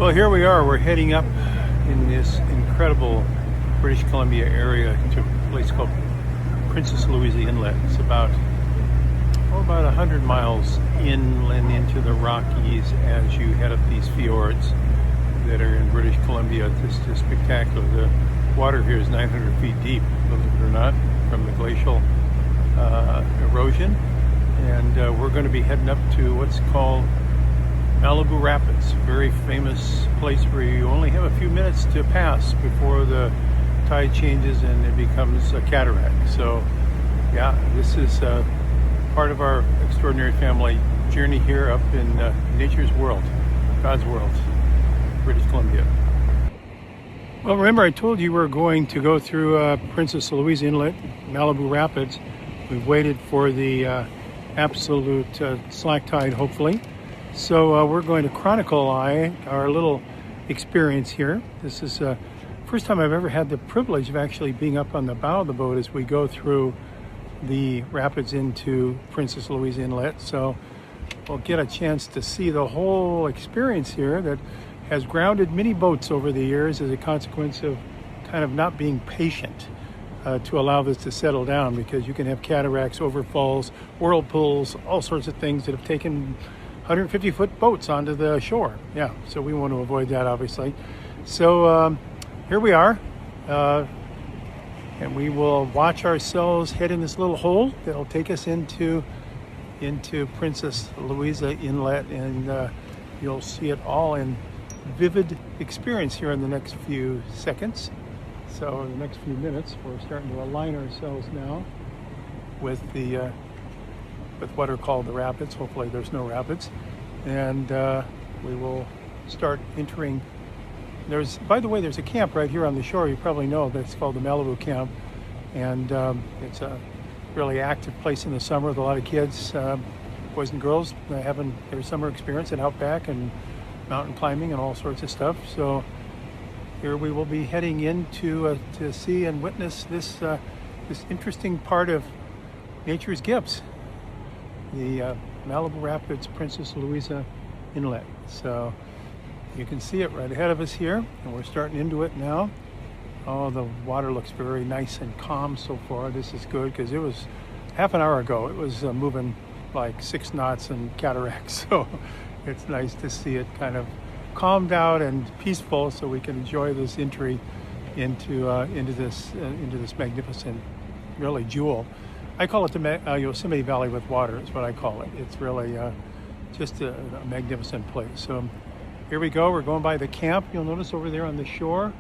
Well, here we are. We're heading up in this incredible British Columbia area to a place called Princess Louisa Inlet. It's about 100 miles inland into the Rockies as you head up these fjords that are in British Columbia. It's just spectacular. The water here is 900 feet deep, believe it or not, from the glacial erosion. And we're going to be heading up to what's called Malibu Rapids, a very famous place where you only have a few minutes to pass before the tide changes and it becomes a cataract. So yeah, this is part of our extraordinary family journey here up in nature's world, God's world, British Columbia. Well, remember I told you we're going to go through Princess Louisa Inlet, Malibu Rapids. We've waited for the absolute slack tide, hopefully. So we're going to chronicle our little experience here. This is the first time I've ever had the privilege of actually being up on the bow of the boat as we go through the rapids into Princess Louisa Inlet. So we'll get a chance to see the whole experience here that has grounded many boats over the years as a consequence of kind of not being patient to allow this to settle down, because you can have cataracts, overfalls, whirlpools, all sorts of things that have taken 150-foot boats onto the shore. Yeah, so we want to avoid that, obviously. So here we are, and we will watch ourselves head in this little hole that'll take us into Princess Louisa Inlet, and you'll see it all in vivid experience here in the next few seconds. So in the next few minutes, we're starting to align ourselves now with the with what are called the rapids. Hopefully there's no rapids. And we will start entering. By the way, there's a camp right here on the shore. You probably know that's called the Malibu Camp. And it's a really active place in the summer with a lot of kids, boys and girls, having their summer experience at Outback and mountain climbing and all sorts of stuff. So here we will be heading into to see and witness this interesting part of nature's gifts, the Malibu Rapids Princess Louisa Inlet. So you can see it right ahead of us here, and we're starting into it now. Oh, the water looks very nice and calm so far. This is good, because it was half an hour ago. It was moving like 6 knots and cataracts. So it's nice to see it kind of calmed out and peaceful, so we can enjoy this entry into this magnificent, really jewel. I call it the Yosemite Valley with water. Is what I call it. It's really just a magnificent place. So here we go. We're going by the camp. You'll notice over there on the shore,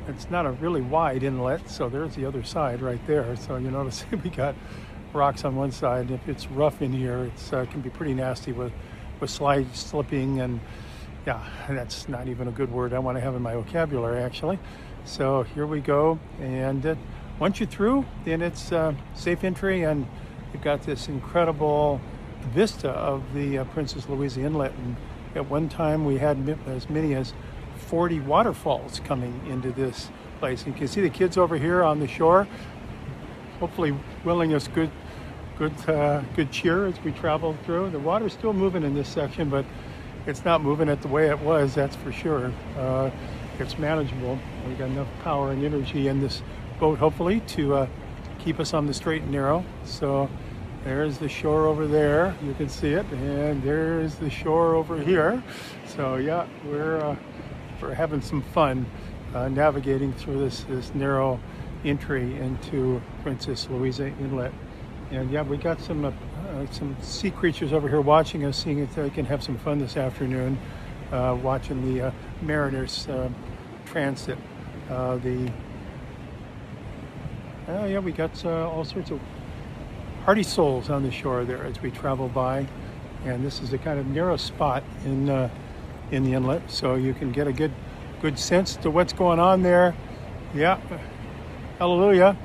it's not a really wide inlet, so there's the other side right there. So you notice we got rocks on one side. If it's rough in here, it can be pretty nasty with slipping, and yeah, that's not even a good word I want to have in my vocabulary, actually. So here we go, and once you're through, then it's safe entry, and you've got this incredible vista of the Princess Louisa Inlet. And at one time, we had as many as 40 waterfalls coming into this place. And you can see the kids over here on the shore, hopefully willing us good cheer as we travel through. The water's still moving in this section, but it's not moving it the way it was, that's for sure. It's manageable. We've got enough power and energy in this boat, hopefully, to keep us on the straight and narrow. So there's the shore over there. You can see it, and there's the shore over here. So yeah, we're having some fun navigating through this narrow entry into Princess Louisa Inlet. And yeah, we got some sea creatures over here watching us, seeing if they can have some fun this afternoon, watching the mariners transit. Yeah, we got all sorts of hardy souls on the shore there as we travel by. And this is a kind of narrow spot in the inlet, so you can get a good sense to what's going on there. Yeah, hallelujah.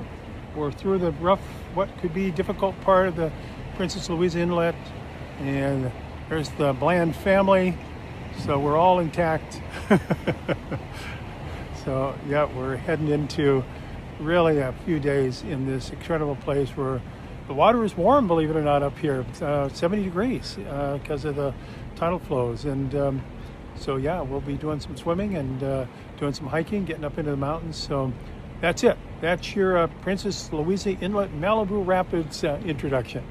We're through the rough, what could be difficult part of the Princess Louisa Inlet, and there's the Bland family, so we're all intact. So yeah, we're heading into really a few days in this incredible place where the water is warm, believe it or not, up here. It's 70 degrees because of the tidal flows, and So yeah, we'll be doing some swimming and doing some hiking, getting up into the mountains. So that's it. That's your Princess Louisa Inlet Malibu Rapids introduction.